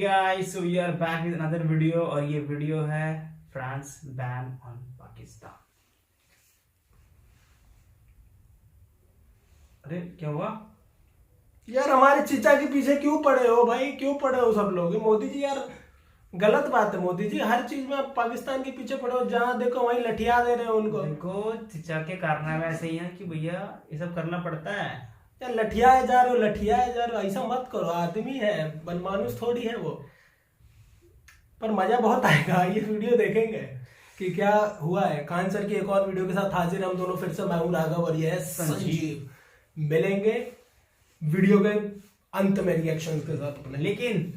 guys, so we are back with another video और ये video है फ्रांस बैन ऑन पाकिस्तान। अरे क्या हुआ यार? हमारे चीचा के पीछे क्यों पड़े हो भाई? क्यों पड़े हो सब लोग? मोदी जी यार गलत बात है। मोदी जी हर चीज में आप पाकिस्तान के पीछे पड़े हो, जहाँ देखो वहीं लठिया दे रहे हो उनको। देखो चचा के कारनामे ऐसे ही हैं कि भैया ये सब करना पड़ता है। यार लठियाए जा रहे हो, लठियाए जा रहे हो, ऐसा मत करो। आदमी है, बनमानुस थोड़ी है वो। पर मजा बहुत आएगा, ये वीडियो देखेंगे कि क्या हुआ है। खान सर की एक और वीडियो के साथ हाजिर हम दोनों फिर से। मैं हूं राघव और ये है संजीव। मिलेंगे वीडियो के अंत में रिएक्शन के साथ अपने। लेकिन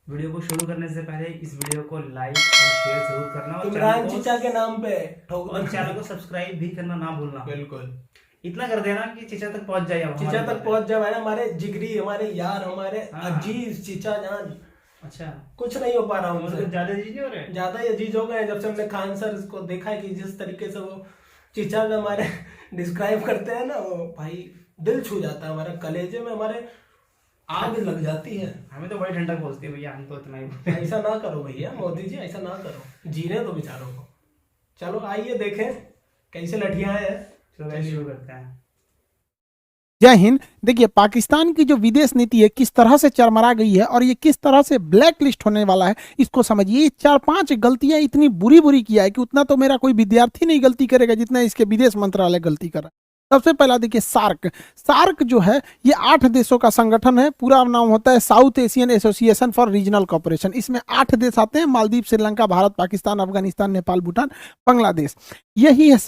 वीडियो को शुरू करने से पहले इस वीडियो को लाइक और शेयर जरूर करना और इमरान चीचा के नाम पे और चैनल को सब्सक्राइब भी करना ना भूलना। बिल्कुल इतना कर देना कि चीचा तक पहुंच जाए। चीचा तक पहुंच जाए ना, हमारे जिगरी, हमारे यार, हमारे अजीज चीचा जान। अच्छा, कुछ नहीं हो पा रहा हूँ। ज्यादा अजीज हो रहे हैं, ज्यादा ही अजीज हो गए जब से हमने खान सर को देखा है कि जिस तरीके से वो चीचा में हमारे डिस्क्राइब करते हैं ना, वो भाई दिल छू जाता है। हमारे कलेजे में हमारे आग लग जाती है। हमें तो बड़ी ठंडक पहुंचती है भैया, हम तो इतना ही। ऐसा ना करो भैया, मोदी जी ऐसा ना करो, जीने दो बेचारों को। चलो आइए देखें कैसे लठियां हैं। चलो शुरू करते हैं। जय हिंद। देखिए, पाकिस्तान की जो विदेश नीति है किस तरह से चरमरा गई है और ये किस तरह से ब्लैक लिस्ट होने वाला है, इसको समझिए। ये 4-5 गलतियां इतनी बुरी बुरी किया है कि उतना तो मेरा कोई विद्यार्थी नहीं गलती करेगा जितना इसके विदेश मंत्रालय गलती कर रहा है। सबसे पहला देखिए, सार्क जो है ये 8 देशों का संगठन है। पूरा नाम होता है South Asian Association for Regional Cooperation. इसमें 8 देश आते हैं: मालदीव, श्रीलंका, भारत, पाकिस्तान, अफगानिस्तान, नेपाल, भूटान, बांग्लादेश। यही है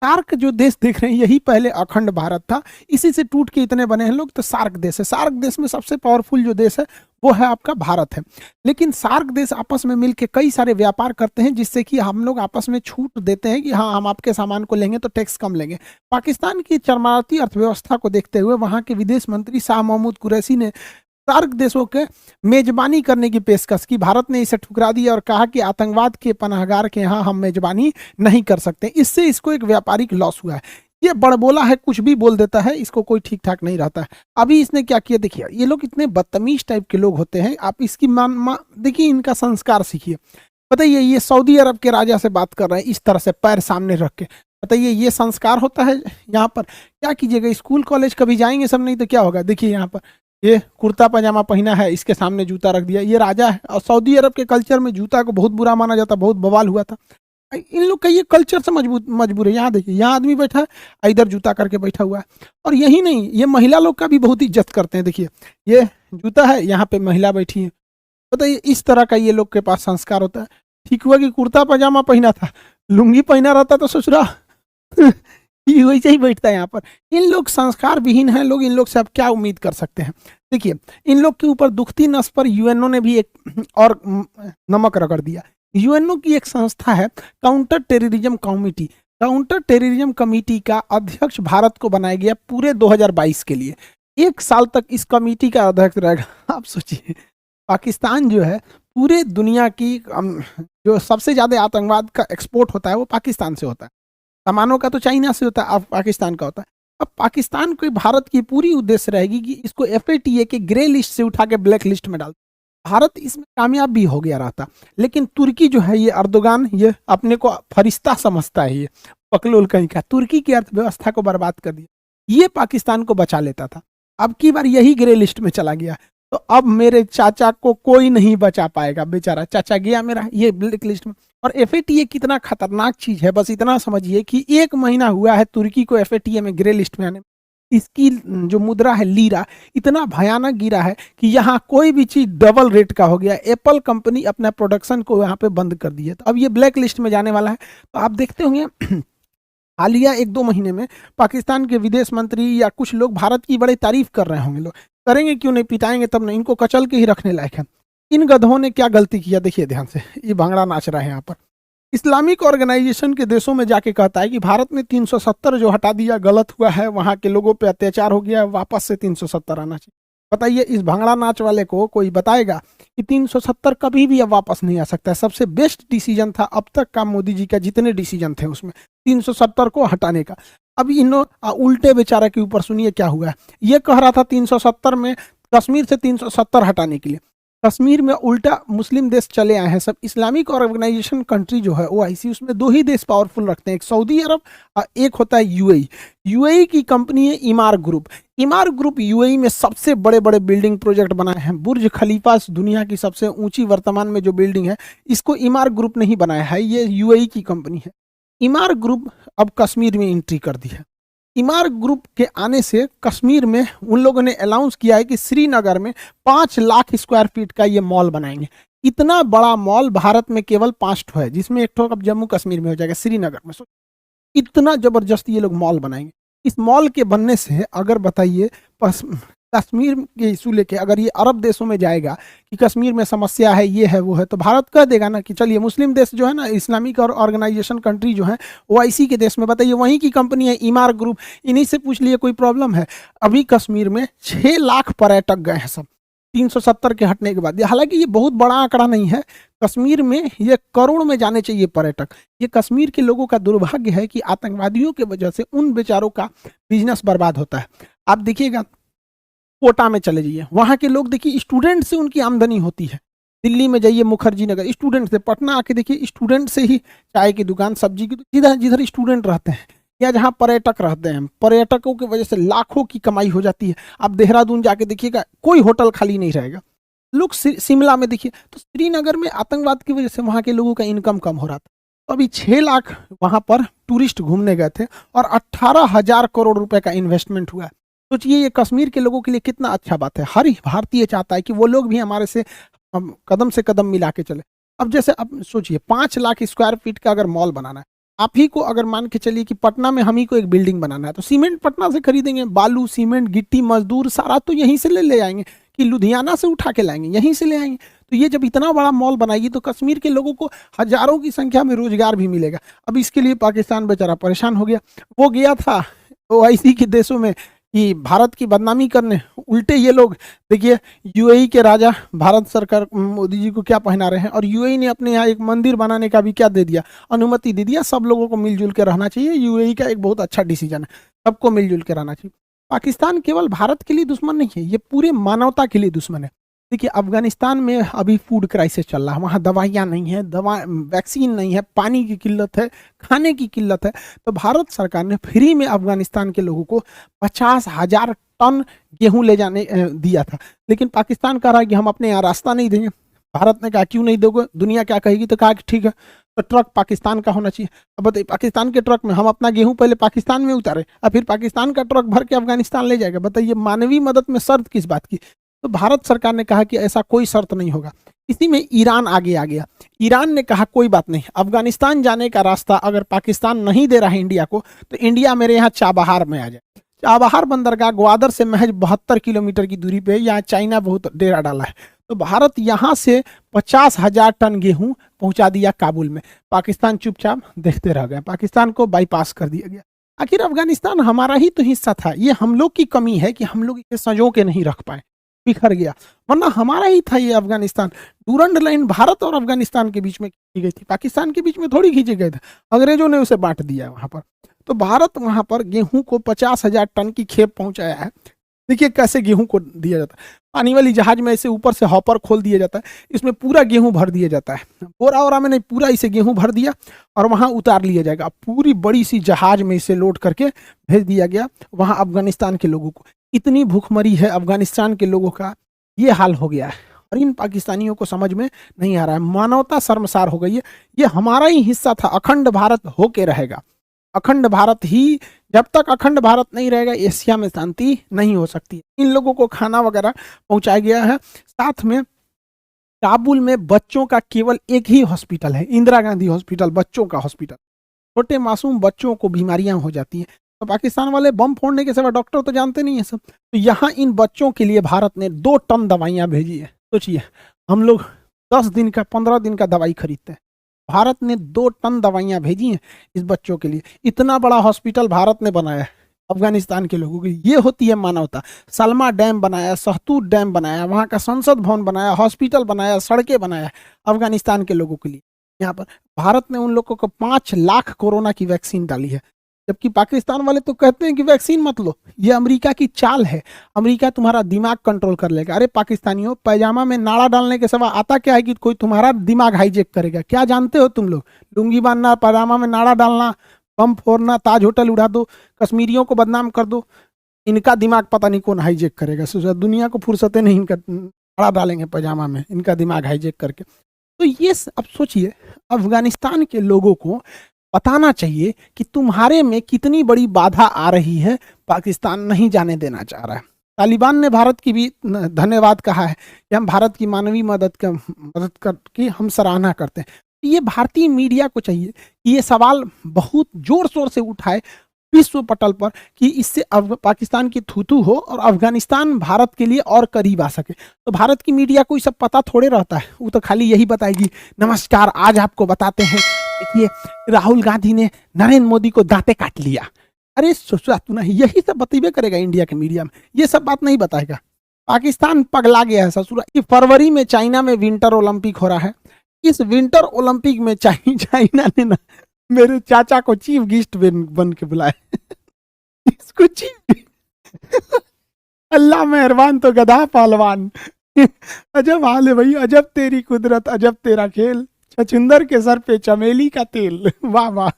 सार्क जो देश देख रहे हैं, यही पहले अखंड भारत था। इसी से टूट के इतने बने हैं लोग। तो सार्क देश है। सार्क देश में सबसे पावरफुल जो देश है वो है आपका भारत है। लेकिन सार्क देश आपस में मिलकर कई सारे व्यापार करते हैं, जिससे कि हम लोग आपस में छूट देते हैं कि हाँ, हम आपके सामान को लेंगे तो टैक्स कम लेंगे। पाकिस्तान की चरमराती अर्थव्यवस्था को देखते हुए वहां के विदेश मंत्री शाह महमूद कुरैशी ने सार्क देशों के मेजबानी करने की पेशकश की। भारत ने इसे ठुकरा दिया और कहा कि आतंकवाद के पनाहगार के यहाँ हम मेजबानी नहीं कर सकते। इससे इसको एक व्यापारिक लॉस हुआ है। ये बड़बोला है, कुछ भी बोल देता है, इसको कोई ठीक ठाक नहीं रहता है। अभी इसने क्या किया देखिए, ये लोग इतने बदतमीज टाइप के लोग होते हैं। आप इसकी देखिए, इनका संस्कार सीखिए। बताइए, ये सऊदी अरब के राजा से बात कर रहे हैं इस तरह से पैर सामने रख के। बताइए, ये संस्कार होता है? यहाँ पर क्या कीजिएगा, स्कूल कॉलेज कभी जाएंगे सब, नहीं तो क्या होगा। देखिए यहाँ पर ये कुर्ता पजामा पहना है, इसके सामने जूता रख दिया। ये राजा है और सऊदी अरब के कल्चर में जूता को बहुत बुरा माना जाता, बहुत बवाल हुआ था। इन लोग का ये कल्चर से मजबूर है। यहाँ देखिए, यहाँ आदमी बैठा है, इधर जूता करके बैठा हुआ है। और यही नहीं, ये महिला लोग का भी बहुत इज्जत करते हैं। देखिए, ये जूता है, यहाँ पे महिला बैठी है। बताइए, इस तरह का ये लोग के पास संस्कार होता है। ठीक हुआ कि कुर्ता पजामा पहना था, लुंगी पहना रहता तो ससुरा वैसे ही बैठता है यहाँ पर। इन लोग संस्कार विहीन हैं लोग। इन लोग से आप क्या उम्मीद कर सकते हैं? देखिए, इन लोग के ऊपर दुखती नस पर यूएनओ ने भी एक और नमक रगड़ दिया। यूएनओ की एक संस्था है counter terrorism committee. Counter terrorism committee का अध्यक्ष भारत को बनाया गया पूरे 2022 के लिए। 1 साल तक इस कमेटी का अध्यक्ष रहेगा। आप सोचिए, पाकिस्तान जो है पूरे दुनिया की जो सबसे ज्यादा आतंकवाद का एक्सपोर्ट होता है वो पाकिस्तान से होता है। सामानों का तो चाइना से होता है, अब पाकिस्तान का होता है। अब पाकिस्तान को भारत की पूरी उद्देश्य रहेगी कि इसको FATA के ग्रे लिस्ट से उठा के ब्लैक लिस्ट में डाल। भारत इसमें कामयाब भी हो गया रहता, लेकिन तुर्की जो है, ये अर्दोगान, ये अपने को फरिश्ता समझता है, ये पकलोल कहीं का, तुर्की की अर्थव्यवस्था को बर्बाद कर दिया। ये पाकिस्तान को बचा लेता था, अब की बार यही ग्रे लिस्ट में चला गया। तो अब मेरे चाचा को कोई नहीं बचा पाएगा। बेचारा चाचा गया मेरा ये ब्लैक लिस्ट में। और FATA कितना खतरनाक चीज है, बस इतना समझिए कि 1 महीना हुआ है तुर्की को FATA में ग्रे लिस्ट में आने। इसकी जो मुद्रा है लीरा, इतना भयानक गिरा है कि यहाँ कोई भी चीज डबल रेट का हो गया। एप्पल कंपनी अपना प्रोडक्शन को यहाँ पे बंद कर दी है, तो अब ये ब्लैक लिस्ट में जाने वाला है। तो आप देखते होंगे हालिया 1-2 महीने में पाकिस्तान के विदेश मंत्री या कुछ लोग भारत की बड़ी तारीफ कर रहे होंगे। लोग करेंगे क्यों नहीं, पिटाएंगे तब नहीं, इनको कचल के ही रखने लायक है। इन गधों ने क्या गलती किया देखिए ध्यान से। ये भांगड़ा नाच रहा है यहाँ पर। इस्लामिक ऑर्गेनाइजेशन के देशों में जाके कहता है कि भारत ने 370 जो हटा दिया गलत हुआ है, वहां के लोगों पे अत्याचार हो गया, वापस से 370 आना चाहिए। बताइए, इस भांगड़ा नाच वाले को कोई बताएगा कि 370 कभी भी अब वापस नहीं आ सकता। सबसे बेस्ट डिसीजन था अब तक का मोदी जी का, जितने डिसीजन थे उसमें 370 को हटाने का। अब इन उल्टे बेचारा के ऊपर सुनिए क्या हुआ है। ये कह रहा था 370 में कश्मीर से 370 हटाने के लिए। कश्मीर में उल्टा मुस्लिम देश चले आए हैं सब। इस्लामिक ऑर्गेनाइजेशन कंट्री जो है ओआईसी, उसमें दो ही देश पावरफुल रखते हैं, एक सऊदी अरब और एक होता है यूएई। यूएई की कंपनी है ईमार ग्रुप। ईमार ग्रुप यूएई में सबसे बड़े बड़े बिल्डिंग प्रोजेक्ट बनाए हैं। बुर्ज खलीफा दुनिया की सबसे ऊंची वर्तमान में जो बिल्डिंग है, इसको ईमार ग्रुप ने ही बनाया है, ये यूएई की कंपनी है। ईमार ग्रुप अब कश्मीर में एंट्री कर दी है। ईमार ग्रुप के आने से कश्मीर में उन लोगों ने अनाउंस किया है कि श्रीनगर में 5 लाख स्क्वायर फीट का ये मॉल बनाएंगे। इतना बड़ा मॉल भारत में केवल 5 ठो है, जिसमें एक ठो अब जम्मू कश्मीर में हो जाएगा, श्रीनगर में। इतना जबरदस्त ये लोग मॉल बनाएंगे। इस मॉल के बनने से अगर बताइए कश्मीर के इशू लेके अगर ये अरब देशों में जाएगा कि कश्मीर में समस्या है, ये है वो है, तो भारत कह देगा ना कि चलिए मुस्लिम देश जो है ना, इस्लामिक और ऑर्गेनाइजेशन कंट्री जो है ओआईसी के देश में, बताइए वहीं की कंपनी है ईमार ग्रुप, इन्हीं से पूछ लिए कोई प्रॉब्लम है। अभी कश्मीर में 6 लाख पर्यटक गए हैं सब 370 के हटने के बाद। हालांकि ये बहुत बड़ा आंकड़ा नहीं है, कश्मीर में ये करोड़ में जाने चाहिए पर्यटक। ये कश्मीर के लोगों का दुर्भाग्य है कि आतंकवादियों के वजह से उन बेचारों का बिजनेस बर्बाद होता है। आप देखिएगा कोटा में चले जाइए, वहां के लोग देखिए स्टूडेंट से उनकी आमदनी होती है। दिल्ली में जाइए मुखर्जी नगर, स्टूडेंट से। पटना आके देखिए स्टूडेंट से ही चाय की दुकान, सब्जी की, जिधर जिधर स्टूडेंट रहते हैं या जहाँ पर्यटक रहते हैं, पर्यटकों की वजह से लाखों की कमाई हो जाती है। आप देहरादून जाके देखिएगा कोई होटल खाली नहीं रहेगा। लोग शिमला में देखिए, तो श्रीनगर में आतंकवाद की वजह से वहाँ के लोगों का इनकम कम हो रहा था। तो अभी 6 लाख वहाँ पर टूरिस्ट घूमने गए थे और 18,000 करोड़ रुपए का इन्वेस्टमेंट हुआ है। सोचिए ये कश्मीर के लोगों के लिए कितना अच्छा बात है। हर भारतीय चाहता है कि वो लोग भी हमारे से कदम से कदम मिला के चले। अब जैसे अब सोचिए 5 लाख स्क्वायर फीट का अगर मॉल बनाना है, आप ही को अगर मान के चलिए कि पटना में हम ही को एक बिल्डिंग बनाना है, तो सीमेंट पटना से खरीदेंगे, बालू सीमेंट गिट्टी मजदूर सारा तो यहीं से ले आएंगे कि लुधियाना से उठा के लाएंगे, यहीं से ले आएंगे। तो ये जब इतना बड़ा मॉल बनाएगी तो कश्मीर के लोगों को हजारों की संख्या में रोजगार भी मिलेगा। अब इसके लिए पाकिस्तान बेचारा परेशान हो गया। वो गया था ओआईसी के देशों में कि भारत की बदनामी करने, उल्टे ये लोग देखिए यूएई के राजा भारत सरकार मोदी जी को क्या पहना रहे हैं, और यूएई ने अपने यहाँ एक मंदिर बनाने का भी क्या दे दिया, अनुमति दे दिया। सब लोगों को मिलजुल के रहना चाहिए, यूएई का एक बहुत अच्छा डिसीजन है, सबको मिलजुल के रहना चाहिए। पाकिस्तान केवल भारत के लिए दुश्मन नहीं है, ये पूरे मानवता के लिए दुश्मन है। देखिए अफगानिस्तान में अभी फूड क्राइसिस चल रहा है, वहाँ दवाइयाँ नहीं है, वैक्सीन नहीं है, पानी की किल्लत है, खाने की किल्लत है। तो भारत सरकार ने फ्री में अफगानिस्तान के लोगों को 50,000 टन गेहूं ले जाने दिया था। लेकिन पाकिस्तान कह रहा है कि हम अपने यहाँ रास्ता नहीं देंगे। भारत ने कहा क्यों नहीं दोगे, दुनिया क्या कहेगी, तो कहा कि ठीक है, तो ट्रक पाकिस्तान का होना चाहिए। अब बताइए पाकिस्तान के ट्रक में हम अपना गेहूं पहले पाकिस्तान में उतारे और फिर पाकिस्तान का ट्रक भर के अफगानिस्तान ले जाएगा। बताइए मानवीय मदद में शर्त किस बात की। तो भारत सरकार ने कहा कि ऐसा कोई शर्त नहीं होगा। इसी में ईरान आगे आ गया। ईरान ने कहा कोई बात नहीं, अफगानिस्तान जाने का रास्ता अगर पाकिस्तान नहीं दे रहा है इंडिया को, तो इंडिया मेरे यहाँ चाबहार में आ जाए। चाबहार बंदरगाह ग्वादर से महज 72 किलोमीटर की दूरी पे, यहाँ चाइना बहुत डेरा डाला है। तो भारत यहाँ से 50,000 टन गेहूं पहुंचा दिया काबुल में। पाकिस्तान चुपचाप देखते रह गए, पाकिस्तान को बाईपास कर दिया गया। आखिर अफगानिस्तान हमारा ही तो हिस्सा था, ये हम लोग की कमी है कि हम लोग इसे संजो के नहीं रख पाए, बिखर गया, वरना हमारा ही था ये अफगानिस्तान। डूरंड लाइन भारत और अफगानिस्तान के बीच में खींची गई थी, पाकिस्तान के बीच में थोड़ी खींचे गए थे, अंग्रेजों ने उसे बांट दिया वहां पर। तो भारत वहां पर गेहूं को 50,000 टन की खेप पहुंचाया है। देखिए कैसे गेहूं को दिया जाता है, पानी वाली जहाज में ऐसे ऊपर से हॉपर खोल दिया जाता है, इसमें पूरा गेहूं भर दिया जाता है, बोरा वोरा में नहीं, पूरा इसे गेहूं भर दिया और वहां उतार लिया जाएगा। पूरी बड़ी सी जहाज में इसे लोड करके भेज दिया गया वहां अफगानिस्तान के लोगों को। इतनी भूखमरी है अफगानिस्तान के लोगों का, ये हाल हो गया है और इन पाकिस्तानियों को समझ में नहीं आ रहा है। मानवता शर्मसार हो गई है। ये हमारा ही हिस्सा था, अखंड भारत होके रहेगा। अखंड भारत ही, जब तक अखंड भारत नहीं रहेगा एशिया में शांति नहीं हो सकती। इन लोगों को खाना वगैरह पहुंचाया गया है। साथ में काबुल में बच्चों का केवल एक ही हॉस्पिटल है, इंदिरा गांधी हॉस्पिटल, बच्चों का हॉस्पिटल। छोटे मासूम बच्चों को बीमारियां हो जाती हैं, तो पाकिस्तान वाले बम फोड़ने के सिवा डॉक्टर तो जानते नहीं है सब। तो यहाँ इन बच्चों के लिए भारत ने 2 टन दवाइयाँ भेजी है। सोचिए हम लोग 10 दिन का 15 दिन का दवाई खरीदते हैं, भारत ने 2 टन दवाइयाँ भेजी हैं इस बच्चों के लिए। इतना बड़ा हॉस्पिटल भारत ने बनाया है अफगानिस्तान के लोगों के लिए। ये होती है मानवता। सलमा डैम बनाया, सहतूत डैम बनाया, वहाँ का संसद भवन बनाया, हॉस्पिटल बनाया, सड़कें बनाया अफगानिस्तान के लोगों के लिए। यहाँ पर भारत ने उन लोगों को 5 लाख कोरोना की वैक्सीन डाली है। जबकि पाकिस्तान वाले तो कहते हैं कि वैक्सीन मत लो। ये अमेरिका की चाल है, अमेरिका तुम्हारा दिमाग कंट्रोल कर लेगा। अरे पाकिस्तानियों, पैजामा में नाड़ा डालने के सिवा आता क्या है कि कोई तुम्हारा दिमाग हाईजेक करेगा? क्या जानते हो तुम लोग? लुंगी बांधना, पैजामा में नाड़ा डालना, बम फोड़ना, ताज होटल उड़ा दो, कश्मीरियों को बदनाम कर दो, इनका दिमाग पता नहीं कौन हाईजेक करेगा। सोचा दुनिया को फुर्सतें नहीं, इनका नाड़ा डालेंगे पैजामा में, इनका दिमाग हाईजेक करके। तो ये अब सोचिए, अफगानिस्तान के लोगों को बताना चाहिए कि तुम्हारे में कितनी बड़ी बाधा आ रही है, पाकिस्तान नहीं जाने देना चाह रहा है। तालिबान ने भारत की भी धन्यवाद कहा है कि हम भारत की मानवीय मदद की हम सराहना करते हैं। ये भारतीय मीडिया को चाहिए कि ये सवाल बहुत जोर शोर से उठाए विश्व पटल पर कि इससे पाकिस्तान की थूथू हो और अफगानिस्तान भारत के लिए और करीब आ सके। तो भारत की मीडिया को ये सब पता थोड़े रहता है, वो तो खाली यही बताएगी, नमस्कार आज आपको बताते हैं देखिए राहुल गांधी ने नरेंद्र मोदी को दांते काट लिया। अरे सोचा तू ना, यही सब बतेबे करेगा इंडिया के मीडिया में, ये सब बात नहीं बताएगा। पाकिस्तान पगला गया है ससुरा। फरवरी में चाइना में विंटर ओलंपिक हो रहा है। इस विंटर ओलंपिक में चाइना ने ना मेरे चाचा को चीफ गेस्ट बन के बुलाया। इसको चीफ अल्लाह मेहरबान तो गधा पहलवान। अजब हाल है भाई, अजब तेरी कुदरत, अजब तेरा खेल, छछुंदर के सर पे चमेली का तेल, वाह वाह।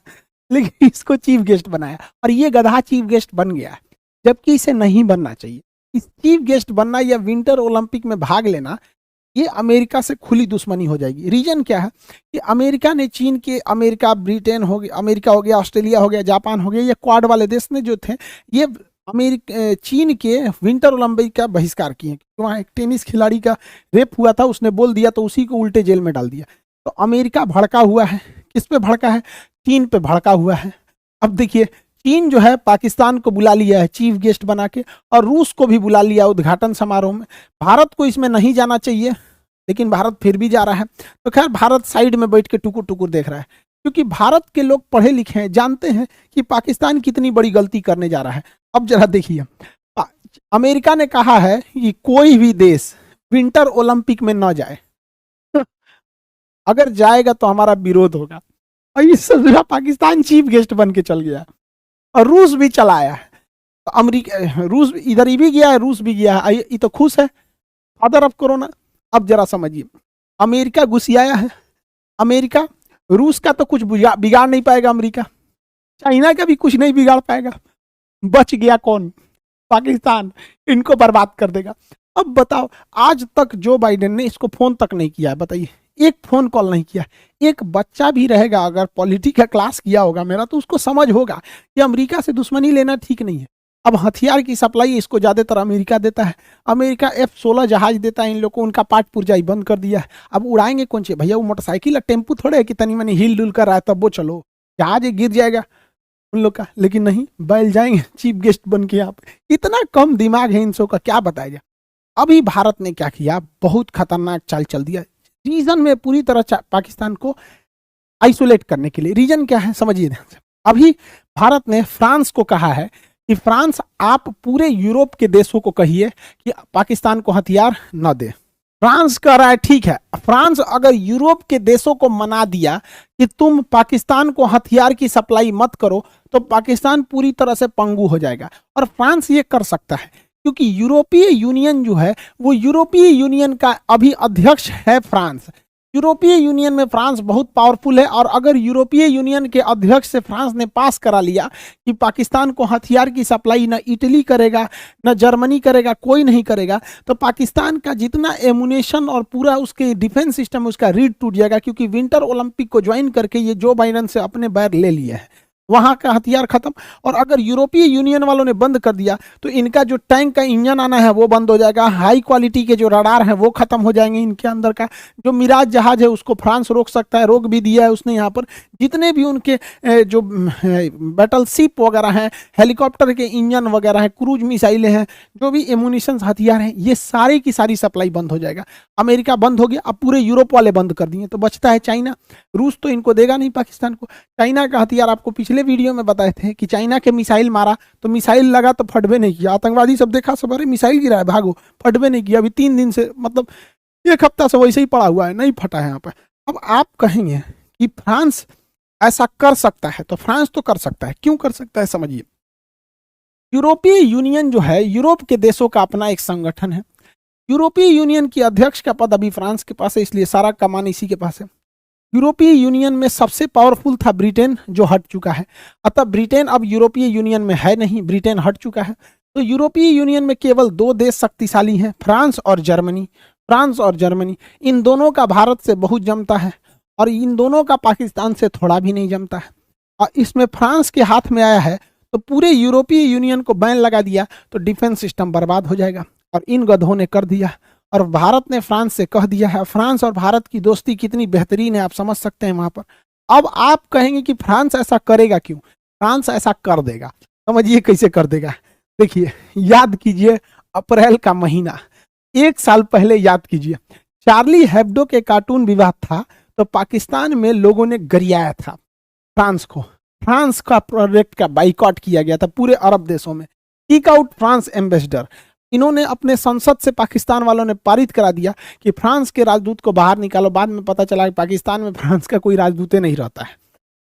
लेकिन इसको चीफ गेस्ट बनाया और ये गधा चीफ गेस्ट बन गया, जबकि इसे नहीं बनना चाहिए। इस चीफ गेस्ट बनना या विंटर ओलंपिक में भाग लेना, ये अमेरिका से खुली दुश्मनी हो जाएगी। रीजन क्या है कि अमेरिका ने चीन के, अमेरिका ब्रिटेन हो गया, अमेरिका हो गया, ऑस्ट्रेलिया हो गया, जापान हो गया, ये क्वाड वाले देश ने जो थे ये चीन के विंटर ओलंपिक का बहिष्कार किए। वहाँ एक टेनिस खिलाड़ी का रेप हुआ था, उसने बोल दिया तो उसी को उल्टे जेल में डाल दिया। तो अमेरिका भड़का हुआ है, किस पे भड़का है? चीन पे भड़का हुआ है। अब देखिए चीन जो है पाकिस्तान को बुला लिया है चीफ गेस्ट बना के, और रूस को भी बुला लिया उद्घाटन समारोह में। भारत को इसमें नहीं जाना चाहिए, लेकिन भारत फिर भी जा रहा है। तो खैर भारत साइड में बैठ के टुकुर टुकुर देख रहा है, क्योंकि भारत के लोग पढ़े लिखे हैं, जानते हैं कि पाकिस्तान कितनी बड़ी गलती करने जा रहा है। अब जरा देखिए, अमेरिका ने कहा है कि कोई भी देश विंटर ओलंपिक में न जाए, अगर जाएगा तो हमारा विरोध होगा। और ये सब पाकिस्तान चीफ गेस्ट बन के चल गया, और रूस भी चला आया है। तो अमेरिका, रूस इधर ही भी गया है, रूस भी गया है, ये तो खुश है, फादर ऑफ कोरोना। अब जरा समझिए, अमेरिका घुसियाया है, अमेरिका रूस का तो कुछ बिगाड़ नहीं पाएगा, अमेरिका चाइना का भी कुछ नहीं बिगाड़ पाएगा। बच गया कौन? पाकिस्तान, इनको बर्बाद कर देगा। अब बताओ, आज तक जो बाइडेन ने इसको फोन तक नहीं किया है, बताइए, एक फोन कॉल नहीं किया। एक बच्चा भी रहेगा, अगर पॉलिटिक्स का क्लास किया होगा मेरा, तो उसको समझ होगा कि अमेरिका से दुश्मनी लेना ठीक नहीं है। अब हथियार की सप्लाई इसको ज्यादातर अमेरिका देता है। अमेरिका F-16 जहाज देता है इन लोगों को, उनका पाठ पुर्जा बंद कर दिया है। अब उड़ाएंगे कौन से भैया? वो मोटरसाइकिल टेम्पू थोड़े है कि तनी मनी हिल डुल कर रहा है तब वो चलो, जहाज गिर जाएगा उन लोग का। लेकिन नहीं, बैल जाएंगे चीफ गेस्ट बन के। यहाँ पे इतना कम दिमाग है इन सब का, क्या बताया जाए। अभी भारत ने क्या किया, बहुत खतरनाक चाल चल दिया रीजन में, पूरी तरह पाकिस्तान को आइसोलेट करने के लिए। रीजन क्या है समझिए। अभी भारत ने फ्रांस को कहा है कि फ्रांस, आप पूरे यूरोप के देशों को कहिए कि पाकिस्तान को हथियार न दे। फ्रांस कह रहा है ठीक है। फ्रांस अगर यूरोप के देशों को मना दिया कि तुम पाकिस्तान को हथियार की सप्लाई मत करो, तो पाकिस्तान पूरी तरह से पंगु हो जाएगा। और फ्रांस ये कर सकता है क्योंकि यूरोपीय यूनियन जो है, वो यूरोपीय यूनियन का अभी अध्यक्ष है फ्रांस। यूरोपीय यूनियन में फ्रांस बहुत पावरफुल है, और अगर यूरोपीय यूनियन के अध्यक्ष से फ्रांस ने पास करा लिया कि पाकिस्तान को हथियार की सप्लाई न इटली करेगा, न जर्मनी करेगा, कोई नहीं करेगा, तो पाकिस्तान का जितना एमुनेशन और पूरा उसके डिफेंस सिस्टम, उसका रीढ़ टूट जाएगा। क्योंकि विंटर ओलंपिक को ज्वाइन करके ये जो बाइडेन से अपने बैर ले लिए हैं, वहां का हथियार खत्म। और अगर यूरोपीय यूनियन वालों ने बंद कर दिया तो इनका जो टैंक का इंजन आना है वो बंद हो जाएगा। हाई क्वालिटी के जो रडार हैं वो खत्म हो जाएंगे। इनके अंदर का जो मिराज जहाज है उसको फ्रांस रोक सकता है, रोक भी दिया है उसने। यहाँ पर जितने भी उनके जो बैटल शिप वगैरह हैं, हेलीकॉप्टर के इंजन वगैरह हैं, क्रूज मिसाइलें हैं, जो भी एमुनिशन हथियार हैं, ये सारी की सारी सप्लाई बंद हो जाएगा। अमेरिका बंद हो गया, अब पूरे यूरोप वाले बंद कर दिए, तो बचता है चाइना। रूस तो इनको देगा नहीं पाकिस्तान को। चाइना का हथियार आपको पिछले वीडियो में बताए थे कि चाइना के मिसाइल मारा तो मिसाइल लगा तो फटबे नहीं किया। आतंकवादी सब देखा, सब अरे मिसाइल गिरा है भागो, फटबे नहीं किया। अभी 3 दिन से, मतलब 1 हफ्ता से वैसे ही पड़ा हुआ है, नहीं फटा है यहाँ पर। अब आप कहेंगे कि फ्रांस ऐसा कर सकता है, तो फ्रांस तो कर सकता है। क्यों कर सकता है समझिए। यूरोपीय यूनियन जो है, यूरोप के देशों का अपना एक संगठन है। यूरोपीय यूनियन की अध्यक्ष का पद अभी फ्रांस के पास है, इसलिए सारा कमान इसी के पास है। यूरोपीय यूनियन में सबसे पावरफुल था ब्रिटेन, जो हट चुका है। अतः ब्रिटेन अब यूरोपीय यूनियन में है नहीं, ब्रिटेन हट चुका है। तो यूरोपीय यूनियन में केवल 2 देश शक्तिशाली हैं, फ्रांस और जर्मनी। फ्रांस और जर्मनी, इन दोनों का भारत से बहुत जमता है और इन दोनों का पाकिस्तान से थोड़ा भी नहीं जमता है। और इसमें फ्रांस के हाथ में आया है तो पूरे यूरोपीय यूनियन को बैन लगा दिया तो डिफेंस सिस्टम बर्बाद हो जाएगा, और इन गधों ने कर दिया। और भारत ने फ्रांस से कह दिया है। फ्रांस और भारत की दोस्ती कितनी बेहतरीन है आप समझ सकते हैं वहां पर। अब आप कहेंगे कि फ्रांस ऐसा करेगा क्यों? फ्रांस ऐसा कर देगा, समझिए कैसे कर देगा। देखिए, याद कीजिए अप्रैल का महीना, 1 साल पहले याद कीजिए, चार्ली हेब्डो के कार्टून विवाद था तो पाकिस्तान में लोगों ने गरियाया था फ्रांस को। फ्रांस का प्रोजेक्ट का बाइकआउट किया गया था पूरे अरब देशों में। किक आउट फ्रांस एम्बेसडर, इन्होंने अपने संसद से पाकिस्तान वालों ने पारित करा दिया कि फ्रांस के राजदूत को बाहर निकालो। बाद में पता चला कि पाकिस्तान में फ्रांस का कोई राजदूत नहीं रहता है।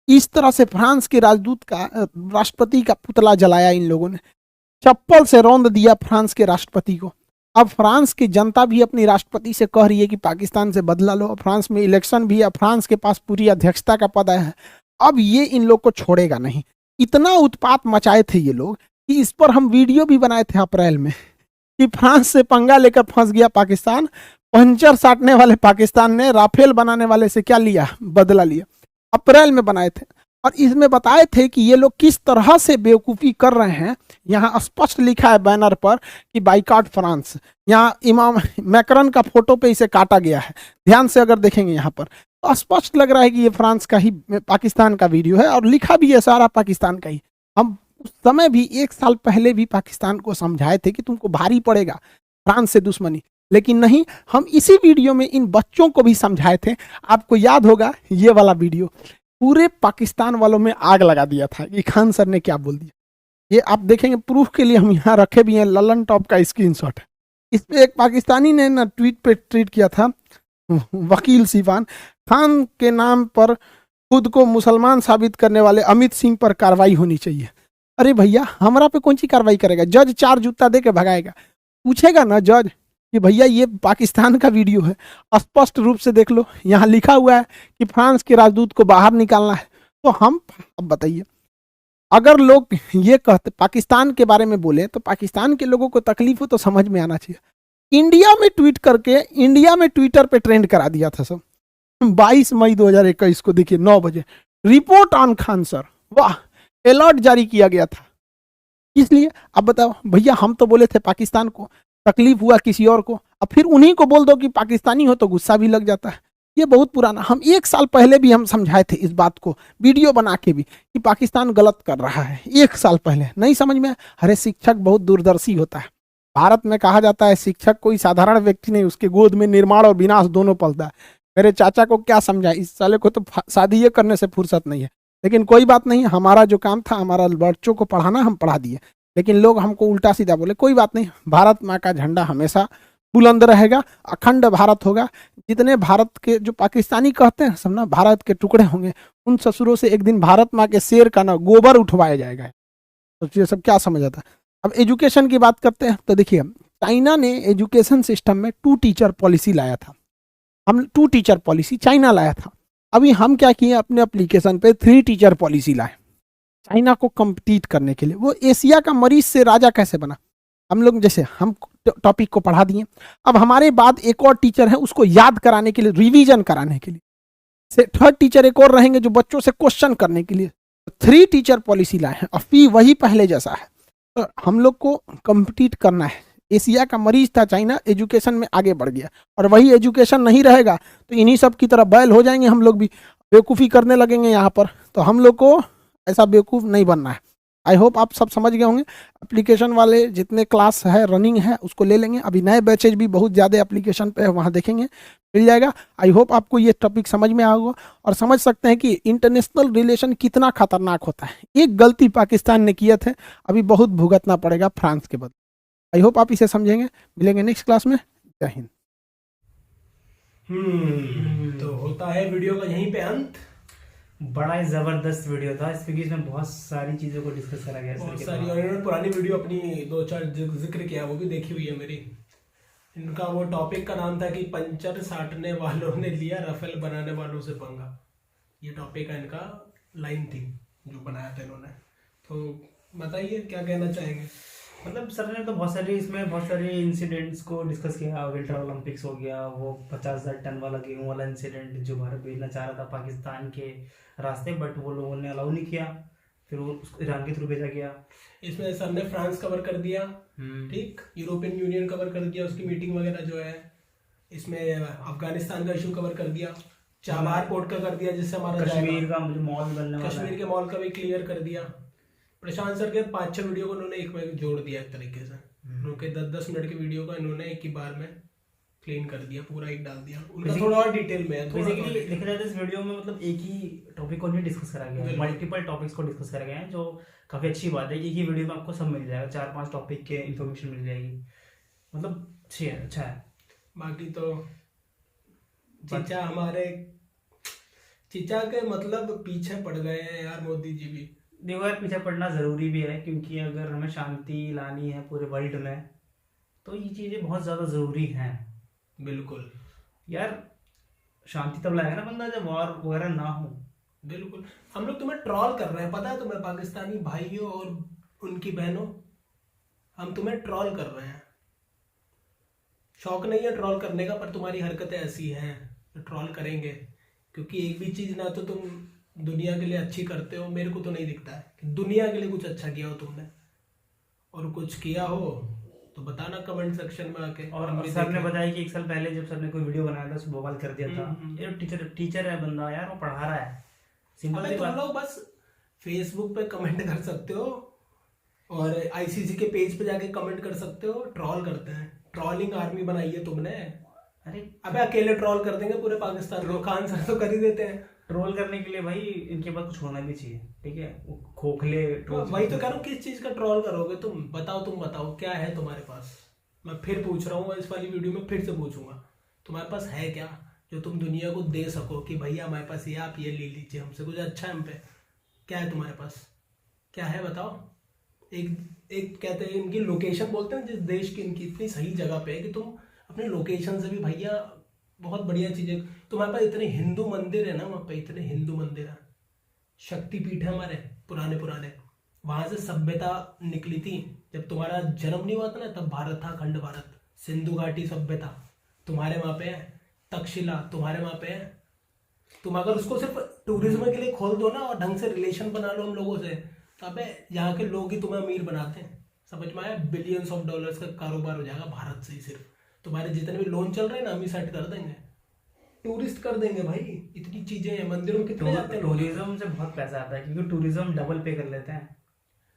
इस तरह से फ्रांस के राजदूत का, राष्ट्रपति का पुतला जलाया इन लोगों ने, चप्पल से रौंद दिया फ्रांस के राष्ट्रपति को। अब फ्रांस की जनता भी अपनी राष्ट्रपति से कह रही है कि पाकिस्तान से बदला लो। फ्रांस में इलेक्शन भी है, फ्रांस के पास पूरी अध्यक्षता का पद है। अब ये इन लोग को छोड़ेगा नहीं। इतना उत्पात मचाए थे ये लोग कि इस पर हम वीडियो भी बनाए थे अप्रैल में कि फ्रांस से पंगा लेकर फंस गया पाकिस्तान। पंचर साटने वाले पाकिस्तान ने राफेल बनाने वाले से क्या लिया? बदला लिया। अप्रैल में बनाए थे और इसमें बताए थे कि ये लोग किस तरह से बेवकूफ़ी कर रहे हैं। यहाँ स्पष्ट लिखा है बैनर पर कि बाइकआउट फ्रांस। यहाँ इमाम मैकरन का फोटो पे इसे काटा गया है। ध्यान से अगर देखेंगे यहाँ पर तो स्पष्ट लग रहा है कि ये फ्रांस का ही, पाकिस्तान का वीडियो है और लिखा भी है सारा पाकिस्तान का ही। हम उस समय भी 1 साल पहले भी पाकिस्तान को समझाए थे कि तुमको भारी पड़ेगा फ्रांस से दुश्मनी, लेकिन नहीं। हम इसी वीडियो में इन बच्चों को भी समझाए थे। आपको याद होगा ये वाला वीडियो, पूरे पाकिस्तान वालों में आग लगा दिया था कि खान सर ने क्या बोल दिया। ये आप देखेंगे, प्रूफ के लिए हम यहाँ रखे भी हैं। ललन टॉप का स्क्रीनशॉट है। इस पे एक पाकिस्तानी ने ना ट्वीट किया था, वकील सिवान खान के नाम पर खुद को मुसलमान साबित करने वाले अमित सिंह पर कार्रवाई होनी चाहिए। अरे भैया, हमारा पे कौन सी कार्रवाई करेगा? जज 4 जूता दे के भगाएगा। पूछेगा ना जज कि भैया ये पाकिस्तान का वीडियो है, स्पष्ट रूप से देख लो, यहाँ लिखा हुआ है कि फ्रांस के राजदूत को बाहर निकालना है। तो हम, अब बताइए, अगर लोग ये कहते पाकिस्तान के बारे में बोले तो पाकिस्तान के लोगों को तकलीफ हो तो समझ में आना चाहिए। इंडिया में ट्वीट करके, इंडिया में ट्विटर पे ट्रेंड करा दिया था सब। 22 मई 2021 को देखिए 9 बजे, रिपोर्ट ऑन खान सर। वाह, अलर्ट जारी किया गया था। इसलिए अब बताओ भैया, हम तो बोले थे पाकिस्तान को, तकलीफ हुआ किसी और को, अब फिर उन्हीं को बोल दो कि पाकिस्तानी हो तो गुस्सा भी लग जाता है। ये बहुत पुराना, हम 1 साल पहले भी हम समझाए थे इस बात को, वीडियो बना के भी, कि पाकिस्तान गलत कर रहा है। 1 साल पहले नहीं समझ में। अरे शिक्षक बहुत दूरदर्शी होता है। भारत में कहा जाता है शिक्षक कोई साधारण व्यक्ति नहीं, उसके गोद में निर्माण और विनाश दोनों पलता है। मेरे चाचा को क्या समझा, इस साले को तो शादी ये करने से फुर्सत नहीं है। लेकिन कोई बात नहीं, हमारा जो काम था, हमारा बच्चों को पढ़ाना, हम पढ़ा दिए। लेकिन लोग हमको उल्टा सीधा बोले, कोई बात नहीं, भारत माँ का झंडा हमेशा बुलंद रहेगा, अखंड भारत होगा। जितने भारत के जो पाकिस्तानी कहते हैं सब ना भारत के टुकड़े होंगे, उन ससुरों से एक दिन भारत माँ के शेर का ना गोबर उठवाया जाएगा। तो ये सब क्या समझ आता है। अब एजुकेशन की बात करते हैं तो देखिए, चाइना ने एजुकेशन सिस्टम में 2 टीचर पॉलिसी लाया था। हम 2 टीचर पॉलिसी चाइना लाया था। अभी हम क्या किए, अपने एप्लीकेशन पे 3 टीचर पॉलिसी लाए चाइना को कम्पीट करने के लिए। वो एशिया का मरीज से राजा कैसे बना। हम लोग जैसे हम टॉपिक को पढ़ा दिए, अब हमारे बाद एक और टीचर है, उसको याद कराने के लिए, रिवीजन कराने के लिए से 3rd टीचर एक और रहेंगे जो बच्चों से क्वेश्चन करने के लिए। 3 टीचर पॉलिसी लाए हैं और फी वही पहले जैसा है। तो हम लोग को कम्पीट करना है। एशिया का मरीज था चाइना, एजुकेशन में आगे बढ़ गया, और वही एजुकेशन नहीं रहेगा तो इन्हीं सब की तरह बैल हो जाएंगे। हम लोग भी बेवकूफ़ी करने लगेंगे यहाँ पर। तो हम लोग को ऐसा बेवकूफ़ नहीं बनना है। आई होप आप सब समझ गए होंगे। एप्लीकेशन वाले जितने क्लास है रनिंग है उसको ले लेंगे। अभी नए बैचेज भी बहुत ज़्यादा एप्लीकेशन पे है, वहाँ देखेंगे, मिल जाएगा। आई होप आपको ये टॉपिक समझ में आएगा और समझ सकते हैं कि इंटरनेशनल रिलेशन कितना खतरनाक होता है। एक गलती पाकिस्तान ने किए थे, अभी बहुत भुगतना पड़ेगा फ्रांस के बदले। आई होप आप इसे समझेंगे। मिलेंगे नेक्स्ट क्लास में। जय हिंद। तो होता है वीडियो का यहीं पे अंत। बड़ा ही जबरदस्त वीडियो था क्योंकि इसमें बहुत सारी चीजों को डिस्कस करा गया है इस बहुत तरीके सारी, से। और इन्होंने पुरानी वीडियो अपनी 2-4 जिक्र किया, वो भी देखी हुई है मेरी। इनका वो टॉपिक का नाम था कि पंचर साटने वालों ने लिया राफेल बनाने वालों से पंगा। ये टॉपिक का इनका लाइन थी जो बनाया था इन्होंने। तो बताइए क्या कहना चाहेंगे। मतलब सर ने तो बहुत सारे इंसिडेंट्स को डिस्कस किया। विंटर ओलंपिक्स हो गया, वो 50,000 टन वाला गेहूं वाला इंसिडेंट जो भारत भेजना चाह रहा था पाकिस्तान के रास्ते, बट वो लोगों ने अलाउ नहीं किया, फिर वो उसको ईरान के थ्रू भेजा गया। इसमें सर ने फ्रांस कवर कर दिया, ठीक, यूरोपियन यूनियन कवर कर दिया, उसकी मीटिंग वगैरह जो है। इसमें अफगानिस्तान का इशू कवर कर दिया, चाबार पोर्ट का कर दिया जिससे हमारा कश्मीर का जो मॉल बनने वाला है, कश्मीर के मॉल का भी क्लियर कर दिया। प्रशांत सर के 5-6 वीडियो को उन्होंने एक में जोड़ दिया एक तरीके से। उनके 10-10 मिनट के वीडियो को इन्होंने एक ही बार में क्लीन कर दिया, पूरा एक डाल दिया। उनका थोड़ा और डिटेल में है। बेसिकली देखा जाए तो इस वीडियो में मतलब एक ही टॉपिक को नहीं डिस्कस करा गया है, मल्टीपल टॉपिक्स को डिस्कस करा गया है, जो काफी अच्छी बात है। एक ही वीडियो में आपको सब मिल जाएगा, 4-5 टॉपिक के इन्फॉर्मेशन मिल जाएगी, मतलब अच्छी है, अच्छा है। बाकी तो चीचा हमारे चीचा के मतलब पीछे पड़ गए हैं यार मोदी जी भी। देखो यार, पीछे पड़ना जरूरी भी है, क्योंकि अगर हमें शांति लानी है पूरे वर्ल्ड में तो ये चीजें बहुत ज्यादा जरूरी हैं। बिल्कुल यार, शांति तब लाएगा ना बंदा जब वॉर वगैरह ना हो। बिल्कुल। हम लोग तुम्हें ट्रॉल कर रहे हैं, पता है तुम्हें, पाकिस्तानी भाइयों और उनकी बहनों, हम तुम्हें ट्रॉल कर रहे हैं। शौक नहीं है ट्रॉल करने का, पर तुम्हारी हरकतें ऐसी हैं तो ट्रॉल करेंगे। क्योंकि एक भी चीज ना तो तुम दुनिया के लिए अच्छी करते हो, मेरे को तो नहीं दिखता है कि दुनिया के लिए कुछ अच्छा किया हो तुमने, और कुछ किया हो तो बताना कमेंट सेक्शन में आके। और सर ने बताया कि 1 साल पहले जब सर ने कोई वीडियो बनाया था उसको बवाल कर दिया था। ये टीचर है बंदा यार, वो पढ़ा रहा है, सिंपल सी तुम बात। लोग बस फेसबुक पे कमेंट कर सकते हो और आईसीसी के पेज पे जाके कमेंट कर सकते हो। ट्रॉल करते हैं, ट्रॉलिंग आर्मी बनाई है तुमने। अरे अबे अकेले ट्रॉल कर देंगे पूरे पाकिस्तान को, खान सर तो कर ही देते हैं। ट्रोल करने के लिए भाई इनके पास कुछ होना भी चाहिए, ठीक है, वो खोखले ट्रोल। वही तो कह रहा हूँ, किस चीज का ट्रॉल करोगे तुम बताओ क्या है तुम्हारे पास। मैं फिर पूछ रहा हूँ, इस वाली वीडियो में फिर से पूछूंगा, तुम्हारे पास है क्या जो तुम दुनिया को दे सको कि भैया हमारे पास ये, आप ये ले लीजिए हमसे, कुछ अच्छा है हम पे। क्या है तुम्हारे पास, क्या है बताओ। एक कहते हैं इनकी लोकेशन, बोलते हैं जिस देश की, इनकी इतनी सही जगह पे है कि तुम अपने लोकेशन से भी भैया बहुत बढ़िया चीजें। तुम्हारे पास इतने हिंदू मंदिर है ना, वहाँ पे इतने हिंदू मंदिर है, शक्तिपीठ है हमारे पुराने, वहां से सभ्यता निकली थी। जब तुम्हारा जन्म नहीं हुआ था ना, तब भारत था, अखंड भारत। सिंधु घाटी सभ्यता तुम्हारे वहां पे है, तक्षशिला तुम्हारे वहां पे है। तुम अगर उसको सिर्फ टूरिज्म के लिए खोल दो ना और ढंग से रिलेशन बना लो हम लोगों से, तो अबे यहाँ के लोग ही तुम्हें अमीर बनाते हैं, समझ में आया। बिलियंस ऑफ डॉलर्स का कारोबार हो जाएगा भारत से ही। सिर्फ तुम्हारे जितने भी लोन चल रहे हैं ना, हम ही सेट कर देंगे, टूरिस्ट कर देंगे भाई। इतनी चीजें हैं, मंदिरों में कितने जाते हैं लोग। टूरिज्म से बहुत पैसा आता है, क्योंकि टूरिज्म डबल पे कर लेते हैं,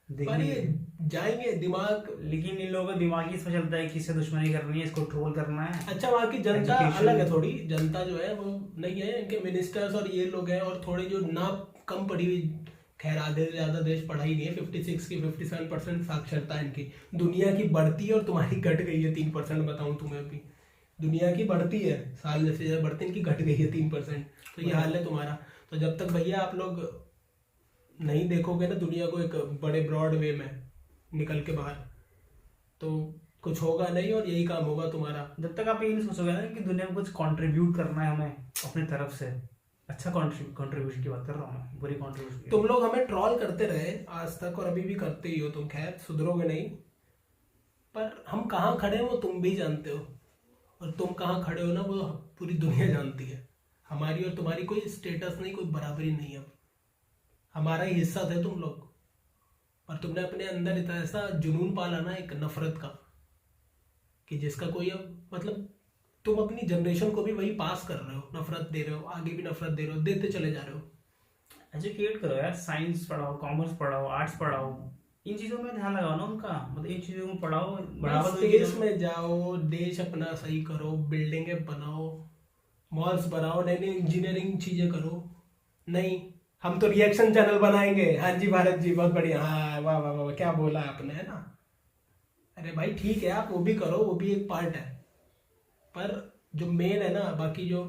पर ये जाएंगे दिमाग। लेकिन इन लोगों का दिमाग ही इसमें चलता है कि इससे दुश्मनी करनी है, इसको ट्रोल करना है। अच्छा, वहाँ की जनता Education- अलग है थोड़ी। जनता जो है वो नहीं है, इनके मिनिस्टर्स और ये लोग हैं, और थोड़ी जो ना कम पढ़ी हुई, खैर आधे से ज्यादा देश पढ़ा ही नहीं है। 56 की 57% साक्षरता है इनकी। दुनिया की बढ़ती है और तुम्हारी घट गई है 3%। बताऊं तुम्हें, अभी दुनिया की बढ़ती है, साल जैसे जैसे बढ़ती, इनकी घट गई है 3%। तो ये हाल है तुम्हारा। तो जब तक भैया आप लोग नहीं देखोगे ना दुनिया को एक बड़े ब्रॉड वे में निकल के बाहर, तो कुछ होगा नहीं, और यही काम होगा तुम्हारा। जब तक आप ये नहीं सोचोगे ना कि दुनिया में कुछ कंट्रीब्यूट करना है हमें अपनी तरफ से, अच्छा कंट्रीब्यूशन की बात कर रहा हूँ मैं, बुरी कंट्रीब्यूशन। तुम लोग हमें ट्रॉल करते रहे आज तक, और अभी भी करते ही हो तुम, खैर सुधरोगे नहीं। पर हम कहाँ खड़े हैं वो तुम भी जानते हो, और तुम कहाँ खड़े हो ना वो पूरी दुनिया जानती है। हमारी और तुम्हारी कोई स्टेटस नहीं, कोई बराबरी नहीं है। अब हमारा ही हिस्सा थे तुम लोग, और तुमने अपने अंदर इतना ऐसा जुनून पाला ना, एक नफरत का, कि जिसका कोई अब मतलब, तुम अपनी जनरेशन को भी वही पास कर रहे हो, नफरत दे रहे हो, आगे भी नफरत दे रहे हो, देते चले जा रहे हो। एजुकेट करो यार, साइंस पढ़ाओ, कॉमर्स पढ़ाओ, आर्ट्स पढ़ाओ, इन चीजों में ध्यान लगाओ ना उनका, मतलब इन चीजों में पढ़ाओ, बढ़ावा दो। देश में जाओ, देश अपना सही करो, बिल्डिंगें बनाओ, मॉल्स बनाओ, नई नई इंजीनियरिंग चीजें करो। नहीं, हम तो रिएक्शन चैनल बनाएंगे। हाँ जी भारत जी बहुत बढ़िया, हाँ वाह वाह वाह, क्या बोला आपने, है ना। अरे भाई ठीक है, आप वो भी करो, वो भी एक पार्ट है, पर जो मेन है ना, बाकी जो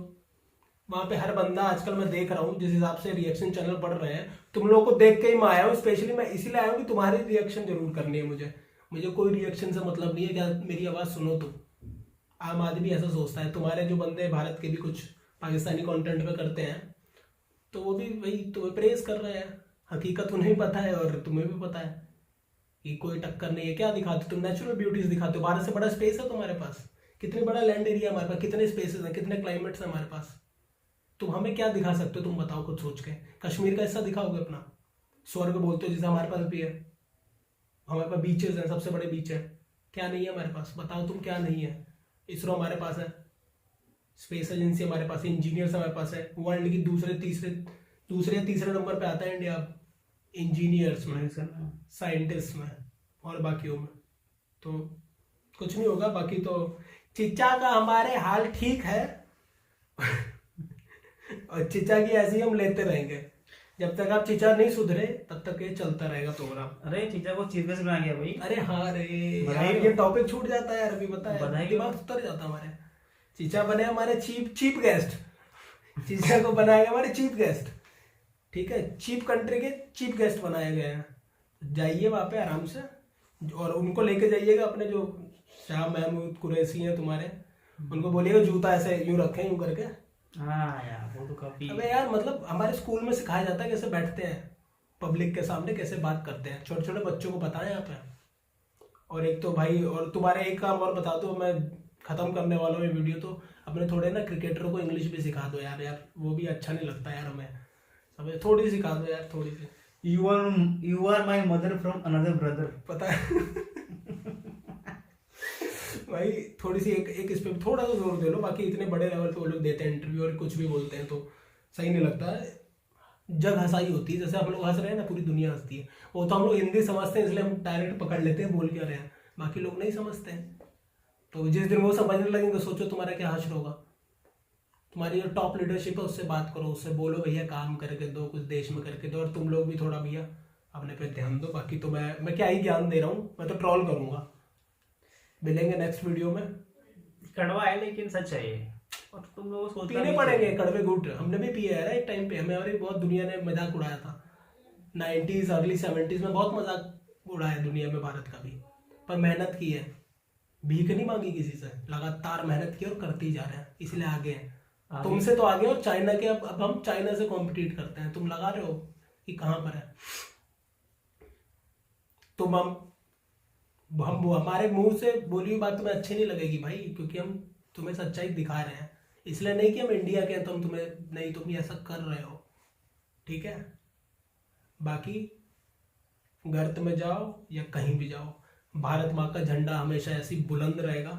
वहाँ पे हर बंदा आजकल मैं देख रहा हूँ, जिस हिसाब से रिएक्शन चैनल बढ़ रहे हैं, तुम लोगों को देख के ही मैं आया हूँ। स्पेशली मैं इसीलिए आया हूँ कि तुम्हारी रिएक्शन जरूर करनी है मुझे कोई रिएक्शन से मतलब नहीं है, क्या मेरी आवाज़ सुनो तुम। आम आदमी ऐसा सोचता है। तुम्हारे जो बंदे भारत के भी कुछ पाकिस्तानी कंटेंट पे करते हैं, तो वो भी वही तुम्हें प्रेज कर रहे हैं। हकीकत उन्हें भी पता है और तुम्हें भी पता है कि कोई टक्कर नहीं है। क्या दिखाते हो तुम? नेचुरल ब्यूटीज दिखाते हो। भारत से बड़ा स्पेस है तुम्हारे पास? कितनी बड़ा लैंड एरिया हमारे पास, कितने स्पेसेस हैं, कितने क्लाइमेट्स हैं हमारे पास। तुम हमें क्या दिखा सकते हो? तुम बताओ खुद सोच के। कश्मीर का हिस्सा दिखाओगे अपना? स्वर्ग बोलते हो, जैसे हमारे पास भी है। हमारे पास बीचेस हैं, सबसे बड़े बीच है। क्या नहीं है हमारे पास? बताओ तुम, क्या नहीं है? इसरो हमारे पास है, स्पेस एजेंसी हमारे पास है, इंजीनियर्स हमारे पास है। वर्ल्ड की दूसरे या तीसरे नंबर पे आता है इंडिया इंजीनियर्स में, साइंटिस्ट में और बाकियों में। तो कुछ नहीं होगा। बाकी तो चिच्चा का हमारे हाल ठीक है और चिच्चा की ऐसी हम लेते रहेंगे। जब तक आप चिच्चा नहीं सुधरे तब तक ये चलता रहेगा प्रोग्राम। अरे चीचा को चीफ गेस्ट बना गया भाई। अरे हाँ रे बधाई यार, हो। ये टॉपिक छूट जाता है यार, अभी पता है, बधाई हो। दिमाग उतर जाता है हमारे। चीचा बने हमारे चीफ गेस्ट। चीचा को बनाएगा हमारे चीफ गेस्ट। ठीक है, चीफ कंट्री के चीफ गेस्ट बनाए गए हैं। जाइए वहाँ पे आराम से और उनको लेके जाइएगा, अपने जो शाह महमूद कुरैशी हैं तुम्हारे, उनको बोलिएगा जूता ऐसे यूं रखें, यूं करके। हाँ यार, वो तो काफी। अबे यार, मतलब हमारे स्कूल में सिखाया जाता है कैसे बैठते हैं पब्लिक के सामने, कैसे बात करते हैं। छोटे छोटे बच्चों को बताएं यहाँ पे। और एक तो भाई, और तुम्हारे एक काम और बता दो, मैं खत्म करने वाला हूँ ये वीडियो। तो अपने थोड़े ना क्रिकेटरों को इंग्लिश भी सिखा दो यार, वो भी अच्छा नहीं लगता यार हमें। सब थोड़ी सिखा दो यार, थोड़ी सी। You are my mother from another brother. पता है भाई, थोड़ी सी एक इस पे थोड़ा सा जोर दे लो। बाकी इतने बड़े लेवल पे वो लोग देते हैं इंटरव्यू और कुछ भी बोलते हैं तो सही नहीं लगता है। जग हंसाई होती है, जैसे हम लोग हंस रहे हैं ना, पूरी दुनिया हंसती है। वो तो हम लोग हिंदी समझते हैं, इसलिए हम डायरेक्ट पकड़ लेते हैं बोल क्या रहे हैं, बाकी लोग नहीं समझते हैं। तो जिस दिन वो समझने लगेंगे, सोचो तुम्हारा क्या हश्र होगा। तुम्हारी जो टॉप लीडरशिप है उससे बात करो, उससे बोलो भैया काम करके दो, कुछ देश में करके दो। और तुम लोग भी थोड़ा भैया अपने पे ध्यान दो। बाकी तो मैं क्या ही ज्ञान दे रहा हूँ, मैं तो ट्रोल करूंगा। मिलेंगे नेक्स्ट वीडियो में। कड़वा है लेकिन सच है ये, और तुम लोग सोचना पीने नहीं पड़ेंगे चाहिए। कड़वे गुट, हमने भी पिए है एक टाइम पे। हमें बहुत दुनिया ने मजाक उड़ाया था 90s अर्ली 70s में, बहुत मजाक उड़ाया दुनिया में भारत का भी। पर मेहनत की है, भीख नहीं मांगी किसी से, लगातार मेहनत की और करते ही जा रहे हैं, इसलिए आगे हैं। तुमसे तो आगे, और चाइना के अब हम चाइना से कॉम्पिटिट करते हैं। तुम लगा रहे हो कि कहाँ पर है तुम। हम हमारे मुंह से बोली हुई बात तुम्हें अच्छी नहीं लगेगी भाई, क्योंकि हम तुम्हें सच्चाई दिखा रहे हैं। इसलिए नहीं कि हम इंडिया के हैं तो हम तुम्हें नहीं, तुम ऐसा कर रहे हो। ठीक है, बाकी गर्त में जाओ या कहीं भी जाओ, भारत माँ का झंडा हमेशा ऐसी बुलंद रहेगा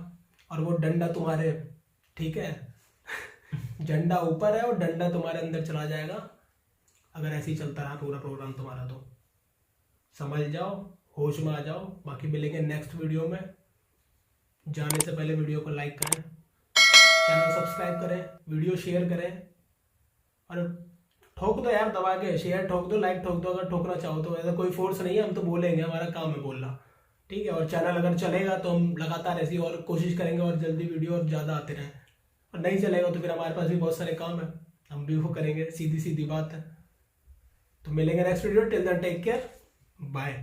और वो डंडा तुम्हारे, ठीक है झंडा ऊपर है और डंडा तुम्हारे अंदर चला जाएगा अगर ऐसे ही चलता रहा पूरा प्रोग्राम तुम्हारा। तो समझ जाओ, होश में आ जाओ। बाकी मिलेंगे नेक्स्ट वीडियो में। जाने से पहले वीडियो को लाइक करें, चैनल सब्सक्राइब करें, वीडियो शेयर करें और ठोक दो यार दबा के, शेयर ठोक दो, लाइक ठोक दो अगर ठोकना चाहो तो। ऐसा कोई फोर्स नहीं है, हम तो बोलेंगे, हमारा काम है बोलना। ठीक है, और चैनल अगर चलेगा तो हम लगातार ऐसी और कोशिश करेंगे और जल्दी वीडियो और ज़्यादा आते रहें। और नहीं चलेगा तो फिर हमारे पास भी बहुत सारे काम है, हम भी वो करेंगे। सीधी सीधी बात है। तो मिलेंगे next video. Till then take care, bye.